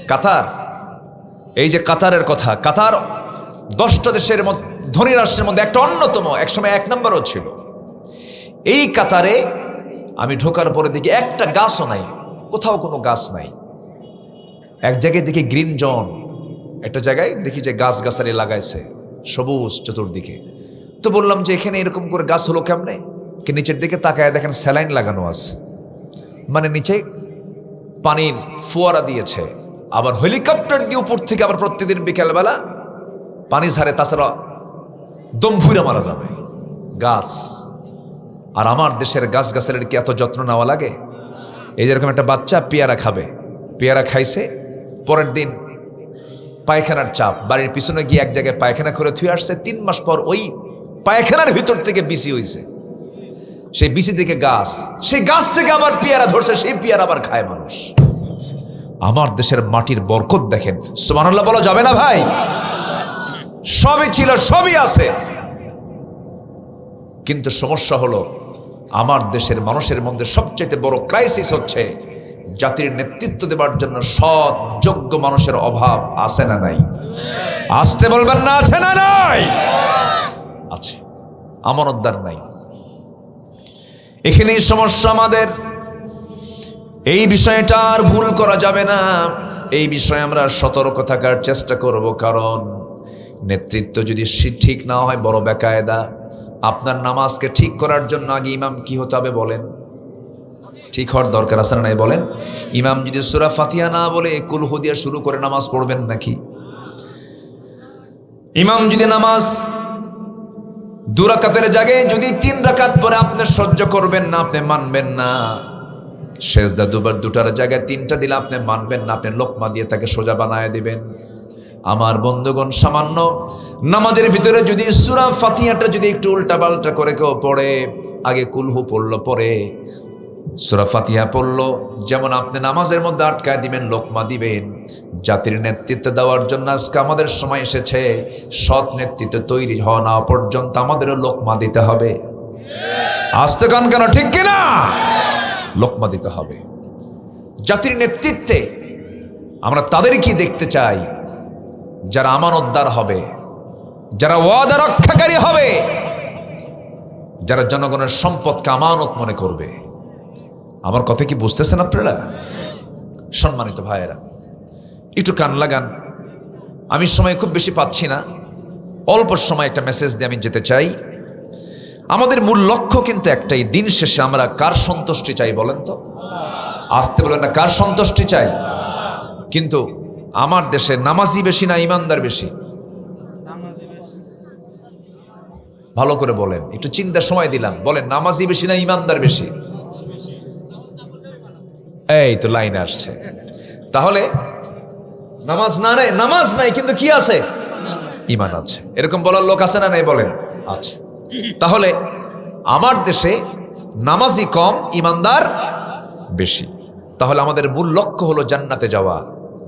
Speaker 1: কাতার, এই যে কাতারের কথা, কাতার 10টা দেশের মধ্যে, ধনী রাষ্ট্রের মধ্যে একটা অন্যতম, একসময় 1 নম্বরও ছিল। এই কাতারে আমি ঢোকার পরে দেখি একটা গাছও নাই, কোথাও কোনো গাছ নাই। এক জায়গায় দেখি গ্রিন জোন, একটা জায়গায় দেখি যে গাছগাছালি লাগাইছে সবুজ চতুর্দিকে। তো বললাম যে এখানে এরকম করে গাছ হলো কেমনে? কি নিচের দিকে তাকায় দেখেন স্যালাইন লাগানো আছে, মানে নিচে পানির ফোয়ারা দিয়েছে, আবার হেলিকপ্টার দিয়ে উপর থেকে আবার প্রতিদিন বিকেলবেলা পানি ঝাড়ে, তাছাড়া দম ফুইরা মারা যাবে গাছ। আর আমার দেশের গাছগাছালির কি এত যত্ন নেওয়া লাগে? এই যেরকম একটা বাচ্চা পেয়ারা খাবে, পেয়ারা খাইছে, পরের দিন পায়খানার চাপ, বাড়ির পিছনে গিয়ে এক জায়গায় পায়খানা করে থুয়ে আসছে, 3 মাস পর ওই পায়খানার ভিতর থেকে বিসি হয়েছে, সেই বিসি থেকে গাছ, সেই গাছ থেকে আবার পেয়ারা ধরছে, সেই পেয়ারা আবার খায় মানুষ। আমার দেশের মাটির বরকত দেখেন, সুবহানাল্লাহ বলা যাবে না ভাই? সবই ছিল, সবই আছে, কিন্তু সমস্যা হলো আমার দেশের মানুষের মধ্যে সবচেয়ে বড় ক্রাইসিস হচ্ছে জাতির নেতৃত্ব দেবার জন্য সৎ যোগ্য মানুষের অভাব আছে না নাই? আসতে বলবেন না, আছে না নাই? আছে। আমানতদার নাই। এখানেই সমস্যা আমাদের। এই বিষয়টা আর ভুল করা যাবে না। এই বিষয়ে আমরা সতর্ক থাকার চেষ্টা করব, কারণ নেতৃত্ব যদি ঠিক না হয় বড় বেকায়দা। আপনার নামাজকে ঠিক করার জন্য আগে ইমাম কি হতে হবে বলেন? ঠিক হওয়ার দরকার আছে না নাই বলেন? ইমাম যদি সূরা ফাতিহা না বলে কুল হু দিয়ে শুরু করে নামাজ পড়বেন নাকি? ইমাম যদি নামাজ 2 রাকাতের জায়গায় যদি 3 রাকাত পরে আপনি সহ্য করবেন না, আপনি মানবেন না। সেজদা দুবার 2টার জায়গায় 3টা দিলে আপনি মানবেন না, আপনি লোকমা দিয়ে তাকে সোজা বানায় দিবেন। আমার বন্ধুগণ, সামান্য নামাজের ভিতরে যদি সূরা ফাতিহাটা যদি একটু উল্টাপাল্টা করে কেউ পড়ে, আগে কুলহু পড়লো পরে সূরা ফাতিহা পড়লো, যেমন আপনি নামাজের মধ্যে আটকায় দিবেন, লোকমা দিবেন। জাতির নেতৃত্ব দেওয়ার জন্য আজকে আমাদের সময় এসেছে। সৎ নেতৃত্ব তৈরি হওয়া না পর্যন্ত আমাদেরও লোকমা দিতে হবে। আসতে কান কেন, ঠিক কিনা? লোকমা দিতে হবে। জাতির নেতৃত্বে আমরা তাদেরকেই দেখতে চাই যারা আমানতদার হবে, যারা ওয়াদা রক্ষাকারী হবে, যারা জনগণের সম্পদকে আমানত মনে করবে। আমার কথা কি বুঝতেছেন আপনারা? সম্মানিত ভাইয়েরা, একটু কান লাগান। আমি সময় খুব বেশি পাচ্ছি না, অল্প সময় একটা মেসেজ দিয়ে আমি যেতে চাই। আমাদের মূল লক্ষ্য কিন্তু একটাই, দিন শেষে আমরা কার সন্তুষ্টি চাই বলেন তো? আসতে বলেন না, কার সন্তুষ্টি চাই? কিন্তু আমার দেশে নামাজি বেশি না ইমানদার বেশি? ভালো করে বলেন, একটু চিন্তার সময় দিলাম। বলেন, নামাজি বেশি না ইমানদার বেশি? এই তো লাইনে আসছে। তাহলে নামাজ নামাজ নাই কিন্তু কি আছে? ঈমান আছে। এরকম বলার লোক আছে না নাই বলেন? আছে। তাহলে আমার দেশে নামাজি কম, ঈমানদার বেশি। তাহলে আমাদের মূল লক্ষ্য হলো জান্নাতে যাওয়া।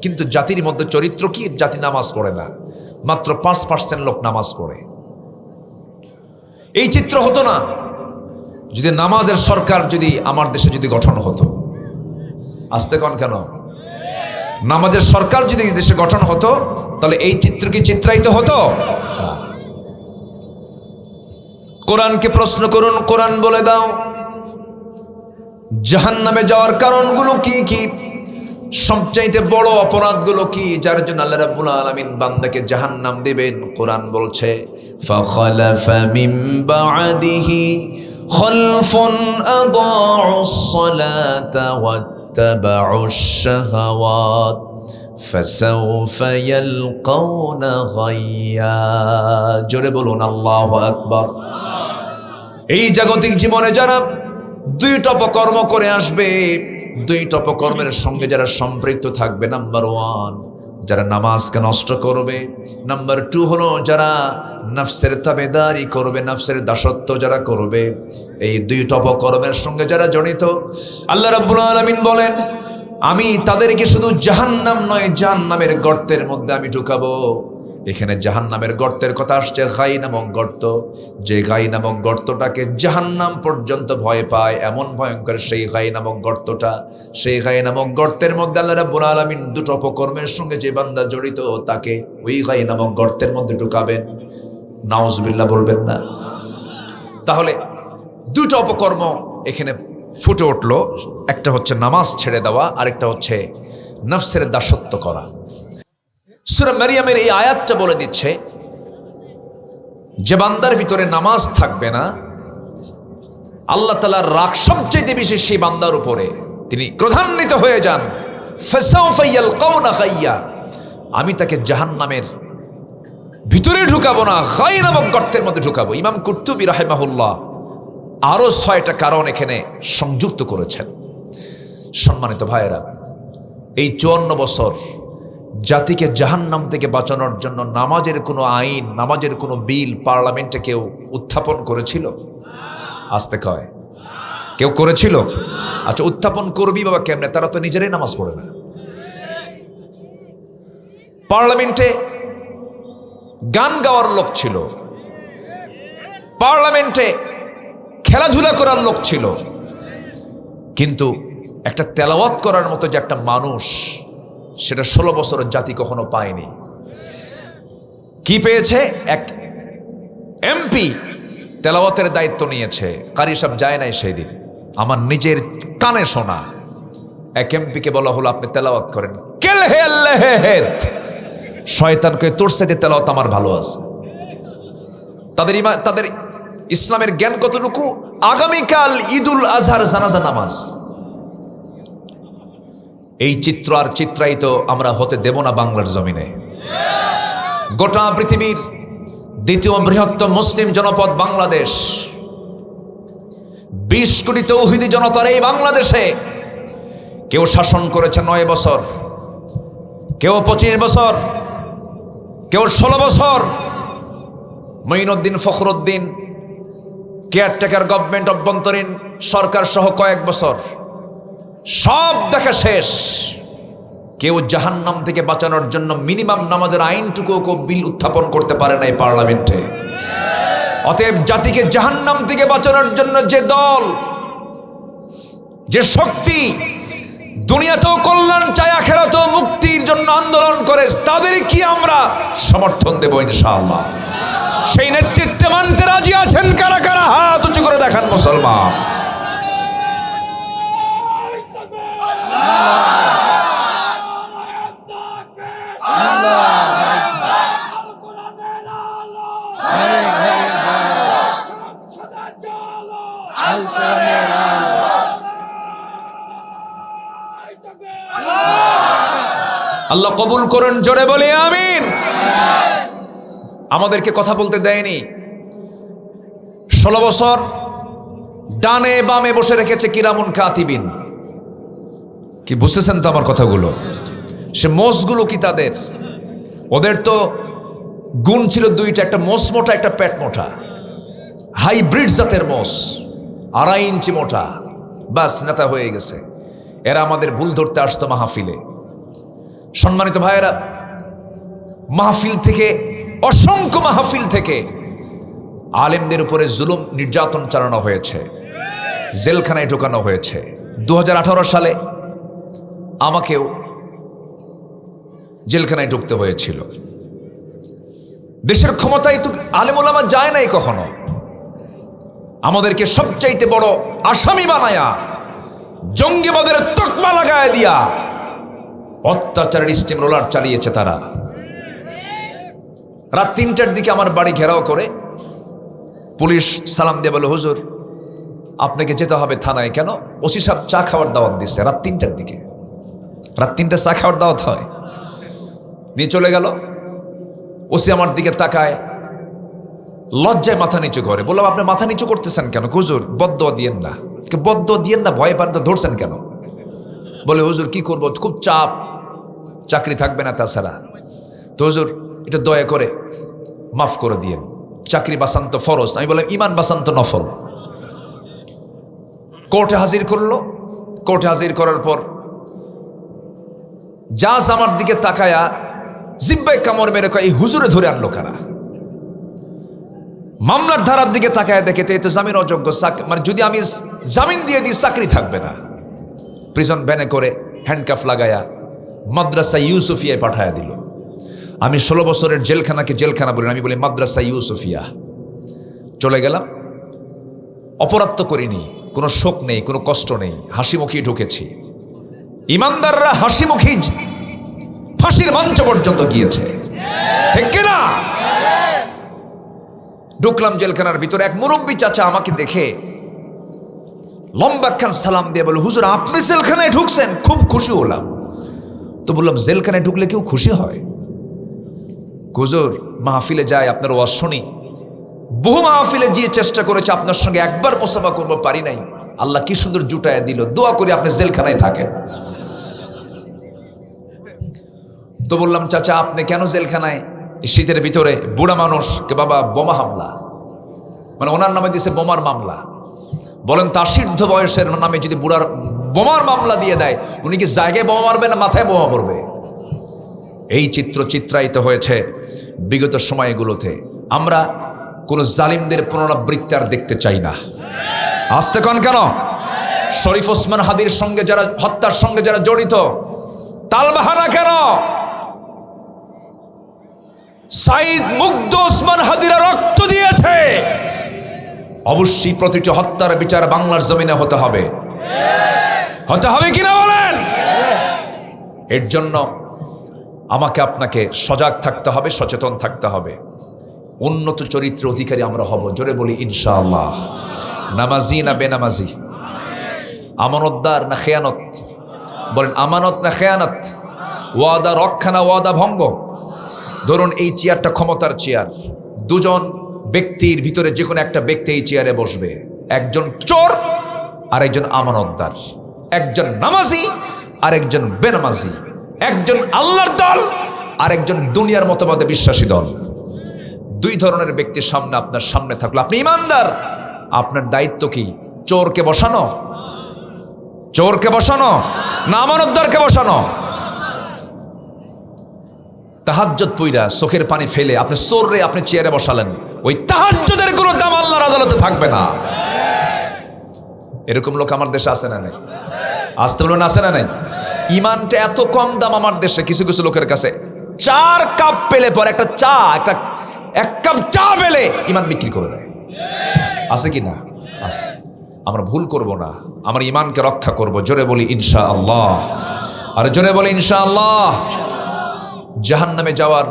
Speaker 1: কিন্তু জাতির মধ্যে চরিত্র কি? জাতি নামাজ পড়ে না, মাত্র 5% লোক নামাজ পড়ে। এই চিত্র হতো না যদি নামাজের সরকার যদি আমার দেশে যদি গঠন হতো। আসতে কন কেন? নামাজের সরকার যদি দেশে গঠন হতো তাহলে এই চিত্র কি চিত্রায়িত হতো? কোরআনকে প্রশ্ন করুন, কোরআন বলে দাও জাহান্নামে যাওয়ার কারণগুলো কি কি, সবচাইতে বড় অপরাধগুলো কি, যার জন্য আল্লাহ রাব্বুল আলামিন বান্দাকে জাহান্নাম দিবেন। কোরআন বলছে, ফাখালাফা মিন বা'দিহি খালফুন আদাউস সালাতা ওয়াত্তাবাউশ শাহাওয়াত ফাসাউফা ইয়ালকাউনা গায়্যা। জোরে বলুন আল্লাহু আকবার। এই জাগতিক জীবনে যারা 2টা অপকর্ম করে আসবে, 2টা অপকর্মের সঙ্গে যারা সম্পৃক্ত থাকবে, নাম্বার 1 যারা নামাজকে নষ্ট করবে, নাম্বার 2 হলো যারা নফসের তাবেদারি করবে, নফসের দাসত্ব যারা করবে। এই 2টা অপকর্মের সঙ্গে যারা জড়িত, আল্লাহ রাব্বুল আলামিন বলেন আমি তাদেরকে শুধু জাহান্নাম নয়, জাহান্নামের গর্তের মধ্যে আমি ঢুকাবো। এখানে জাহান্নামের গর্তের কথা আসছে, গাই নামক গর্ত। যে গাই নামক গর্তটাকে জাহান্নাম পর্যন্ত ভয় পায়, এমন ভয়ঙ্কর সেই গাই নামক গর্তটা। সেই গাই নামক গর্তের মধ্যে আল্লাহ রাব্বুল আলামিন 2টো অপকর্মের সঙ্গে যে বান্দা জড়িত তাকে ওই গাই নামক গর্তের মধ্যে ঢুকাবেন। নাউজুবিল্লাহ বলবেন না? তাহলে 2টো অপকর্ম এখানে ফুটে উঠলো। একটা হচ্ছে নামাজ ছেড়ে দেওয়া, আরেকটা হচ্ছে নফসের দাসত্ব করা। সূরা মারিয়ামের এই আয়াতটা বলে দিচ্ছে যে বান্দার ভিতরে নামাজ থাকবে না, আল্লাহ তাআলার রাগ সবচেয়ে বেশি সেই বান্দার উপরে, তিনি ক্রোধান্বিত হয়ে যান। ফাসাউফা ইয়ালকাউনা গায়্যা, আমি তাকে জাহান্নামের ভিতরে ঢুকাবো না, গাই নামক গর্তের মধ্যে ঢুকাবো। ইমাম কুরতুবী রাহিমাহুল্লাহ আরো 6টা কারণ এখানে সংযুক্ত করেছেন। সম্মানিত ভাইয়েরা, এই 54 বছর জাতিকে জাহান্নাম থেকে বাঁচানোর জন্য নামাজের কোনো আইন, নামাজের কোনো বিল পার্লামেন্টে কেউ উত্থাপন করেছিল? আসতে কয় কেউ করেছিল? আচ্ছা, উত্থাপন করবি বাবা কেমনে? তারা তো নিজেরাই নামাজ পড়ে না। পার্লামেন্টে গান গাওয়ার লোক ছিল, পার্লামেন্টে খেলাধুলা করার লোক ছিল, কিন্তু একটা তেলাওয়াত করার মতো যে একটা মানুষ, সেটা 16 বছরের জাতি কখনো পায়নি। কি পেয়েছে? এক এমপি তেলাওয়াতের দায়িত্ব নিয়েছে। কারি সাহেব যায় নাই সেই দিন, আমার নিজের কানে শোনা। এক এমপিকে বলা হলো আপনি তেলাওয়াত করেন। শয়তানকে তোর সাথে তেলাওয়াত আমার ভালো আছে। তাদের ইসলামের জ্ঞান কতটুকু? আগামীকাল ঈদুল আজহার জানাজা নামাজ। এই চিত্র আর চিত্রায়িত আমরা হতে দেব না বাংলার জমিনে। গোটা পৃথিবীর দ্বিতীয় বৃহত্তম মুসলিম জনপদ বাংলাদেশ, 20 কোটি তৌহিদি জনতার এই বাংলাদেশে কেউ শাসন করেছে 9 বছর, কেউ 25 বছর, কেউ 16 বছর। মঈনুদ্দিন ফখরুদ্দিন কেয়ারটেকার গভর্নমেন্ট, অভ্যন্তরীণ সরকার সহ কয়েক বছর, সব দেখা শেষ। কেউ জাহান্নাম থেকে বাঁচানোর জন্য মিনিমাম নামাজের আইনটুকু বিল উত্থাপন করতে পারে না এই পার্লামেন্টে। অতএব জাতিকে জাহান্নাম থেকে বাঁচানোর জন্য যে দল, যে শক্তি দুনিয়াতেও কল্যাণ চায়, আখিরাতেও মুক্তির জন্য আন্দোলন করে, তাদের কি আমরা সমর্থন দেব ইনশাআল্লাহ। সেই নেতৃত্বে মানতে রাজি আছেন কারা কারা? হাত উঁচু করে দেখান মুসলমান। আল্লাহ কবুল করুন, জোরে বলি আমিন। আমাদেরকে কথা বলতে দেয়নি। 16 বছর ডানে বামে বসে রেখেছে কিরামুন কাতিবিন। কি বুঝতেছেন তো আমার কথাগুলো? সে মোষগুলো কি তাদের? ওদের তো গুণ ছিল দুইটা, একটা মোষ মোটা, একটা পেট মোটা। হাইব্রিড জাতের মোষ, 2.5 ইঞ্চি মোটা, বাস নেতা হয়ে গেছে। এরা আমাদের ভুল ধরতে আসতো মাহফিলে। সম্মানিত ভাইয়েরা, মাহফিল থেকে, অসংখ্য মাহফিল থেকে আলেমদের উপরে জুলুম নির্যাতন চালানো হয়েছে, জেলখানায় ঢোকানো হয়েছে। 2018 সালে আমাকেও জেলখানায় ঢুকতে হয়েছিল। দেশের ক্ষমতায় তো আলেম ওলামা যায় নাই কখনো। আমাদেরকে সবচাইতে বড় আসামি বানায়া, জঙ্গিবাদের তকমা লাগায় দিয়া অত্যাচারের স্টিম রোলার চালিয়েছে তারা। রাত 3টার দিকে আমার বাড়ি ঘেরাও করে পুলিশ সালাম দিয়ে বলে, হুজুর আপনাকে যেতে হবে থানায়। কেন? ওসি সাহেব চা খাওয়ার দাওয়াত দিচ্ছে রাত 3টার দিকে। রাত 3টা চা খাওয়ার দাওয়াত হয়? নিয়ে চলে গেল। ওসি আমার দিকে তাকায়, লজ্জায় মাথা নিচু করে। বললাম আপনি মাথা নিচু করতেছেন কেন? হুজুর বদদোয়া দিয়েন না। বদদোয়া দিয়েন না, ভয় পান তো, ধরছেন কেন? বলে হুজুর কি করব, খুব চাপ, চাকরি থাকবে না তাছাড়া। তো হুজুর এটা দয়া করে মাফ করে দিয়েন, চাকরি বাঁচান্ত ফরজ। আমি বললাম ইমান বাঁচান্ত নফল। কোর্টে হাজির করলো। কোর্টে হাজির করার পর জাজ আমার দিকে তাকায়া জিব্বায় কামড় মেরে কয়, এই হুজুরে ধরে আনলো কারা? মামলার ধারার দিকে তাকায় দেখে তো এই তো জামিন অযোগ্য, মানে যদি আমি জামিন দিয়ে দিই চাকরি থাকবে না। প্রিজন ভ্যানে করে হ্যান্ডকাফ লাগায়া মাদ্রাসা ইউসুফিয়ায় পাঠায়া দিল। আমি 16 বছরের জেলখানাকে জেলখানা বলি, আমি বলি মাদ্রাসা ইউসুফিয়া। চলে গেলাম। অপরাধ তো করিনি, কোনো শোক নেই, কোনো কষ্ট নেই, হাসি মুখী ঢুকেছি। ইমানদাররা হাসি মুখী ফাঁসির মঞ্চ পর্যন্ত গিয়েছে, ঠিক কিনা? ঢুকলাম জেলখানার ভিতরে। এক মুরব্বী চাচা আমাকে দেখে লম্বাখান সালাম দিয়ে বলে, হুজুর আপনি জেলখানায় ঢুকছেন? খুব খুশি হলাম। তো বললাম জেলখানায় ঢুকলে কেউ খুশি হয়? হুজুর মাহফিলে যায়, আপনার ওয়াজ শুনি, বহু মাহফিলে গিয়ে চেষ্টা করেছে, আপনার সঙ্গে একবার মুসাফা করবো, পারি নাই। আল্লাহ কি সুন্দর জুটায় দিল, দোয়া করি আপনি জেলখানায় থাকেন। তো বললাম চাচা আপনি কেন জেলখানায়? শীতের ভিতরে বুড়া মানুষ, কে বাবা বোমা হামলা, মানে ওনার নামে দিয়েছে বোমার মামলা। বলেন তার সিদ্ধ বয়সের নামে যদি বুড়ার বোমার মামলা দিয়ে দেয়, উনি কি জায়গায় বোমা মারবে না মাথায় বোমা পড়বে? এই চিত্র চিত্রায়িত হয়েছে বিগত সময়গুলোতে। আমরা কোনো জালিমদের পুনরাবৃত্তি আর দেখতে চাই না। আসতে কন কেন? শরীফ ওসমান হাদির সঙ্গে যারা হত্যার সঙ্গে যারা জড়িত, তালবাহানা কেন? সাইদ মুগ্ধ ওসমান হাদিরা রক্ত দিয়েছে। অবশ্যই প্রতিটি হত্যার বিচার বাংলার জমিনে হতে হবে, হতে হবে কিনা বলেন? এর জন্য আমাকে আপনাকে সজাগ থাকতে হবে, সচেতন থাকতে হবে। উন্নত চরিত্র অধিকারী আমরা হব, জোরে বলি ইনশাআল্লাহ। নামাজি না বেনামাজি, আমানতদার না খেয়ানত? বলেন আমানত না খেয়ানত? ওয়াদা রক্ষা না ওয়াদা ভঙ্গ? ধরুন এই চেয়ারটা ক্ষমতার চেয়ার, দুজন ব্যক্তির ভিতরে যে কোনো একটা ব্যক্তি এই চেয়ারে বসবে, একজন চোর আর একজন আমানতদার, একজন নামাজি আর একজন বেনামাজি, একজন আল্লাহর দল আর একজন দুনিয়ার মতবাদে বিশ্বাসী দল। দুই ধরনের ব্যক্তির সামনে আপনার সামনে থাকলো, আপনি ইমানদার, আপনার দায়িত্ব কি? চোরকে বসানো, চোরকে বসানো না আমানতদারকে বসানো? তাহাজ্জুদ পইরা চোখের পানি ফেলে আপনি চোররে আপনি চেয়ারে বসালেন, ওই তাহাজ্জুদের কোনো দাম আল্লাহর আদালতে থাকবে না। এরকম লোক আমার দেশে আছে না নাই? আসতে বলবেন আছে না নাই? ইমানটা এত কম দাম আমার দেশে, কিছু কিছু লোকের কাছে 4 কাপ পেলে পর একটা চা, এক কাপ চা পেলে ইমান বিক্রি করে দেয়। আছে কি না? আছে। আমরা ভুল করব না, আমার ইমানকে রক্ষা করব, জোরে বলি ইনশাআল্লাহ। আর জোরে বলি ইনশাআল্লাহ। জাহান্নামে যাওয়ার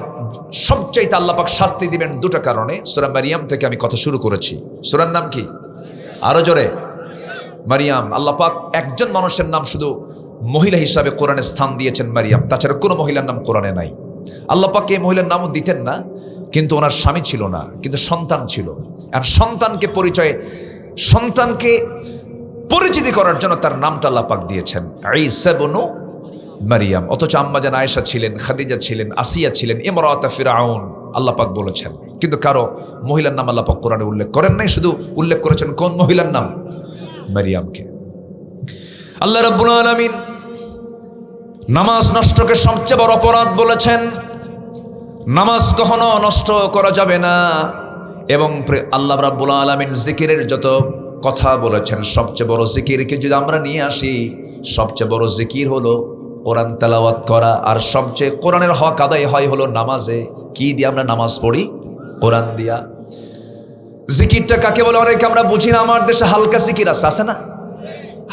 Speaker 1: সবচাইতে আল্লাহ পাক শাস্তি দিবেন দুটো কারণে। সূরা মারিয়াম থেকে আমি কথা শুরু করেছি। সূরার নাম কি? আরো জোরে। মারিয়াম। আল্লাহ পাক একজন মানুষের নাম শুধু মহিলা হিসাবে কোরআনে স্থান দিয়েছেন, মারিয়াম। তাছাড়া কোনো মহিলার নাম কোরআনে নাই। আল্লাহ পাক এই মহিলার নামও দিতেন না, কিন্তু ওনার স্বামী ছিল না, কিন্তু সন্তান ছিল। আর সন্তানকে পরিচিতি করার জন্য তার নামটা আল্লাহ পাক দিয়েছেন ঈসা ইবনু মারিয়াম। অথচ আম্মা জান আয়েশা ছিলেন, খাদিজা ছিলেন, আসিয়া ছিলেন, ইমরাতা ফিরআউন আল্লাহ পাক বলেছেন। কিন্তু কারো মহিলার নাম আল্লাহ পাক কোরআনে উল্লেখ করেন নাই, শুধু উল্লেখ করেছেন কোন মহিলার নাম? মারিয়ামকে। আল্লাহ রাব্বুল আলামিন নামাজ নষ্টকে সবচেয়ে বড় অপরাধ বলেছেন। নামাজ কখনো নষ্ট করা যাবে না। এবং আল্লাহ রাব্বুল আলামিন জিকিরের যত কথা বলেছেন, সবচেয়ে বড় জিকিরকে যদি আমরা নিয়ে আসি, সবচেয়ে বড় জিকির হলো কোরআন তেলাওয়াত করা। আর সবচেয়ে কোরআনের হক আদায় হয় হলো নামাজে। কি দিয়ে আমরা নামাজ পড়ি? কোরআন দিয়া। জিকিরটা কাকে বলে অনেকে আমরা বুঝি না। আমার দেশে হালকা জিকির আছে না?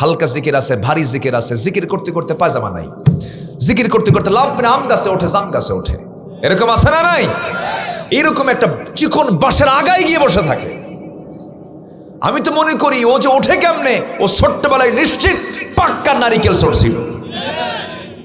Speaker 1: হালকা জিকির আছে, ভারী জিকির আছে। জিকির করতে করতে পায়জামা নাই, জিকির করতে করতে লাভ না আম গাছে ওঠে, জাম গাছে ওঠে, এরকম আছে না নাই? এরকম একটা চিকন বাঁশের আগায় গিয়ে বসে থাকে। আমি তো মনে করি ও যে ওঠে কেমনে, ও ছোট্টবেলায় নিশ্চিত পাক্কা নারিকেল চড়ছিল।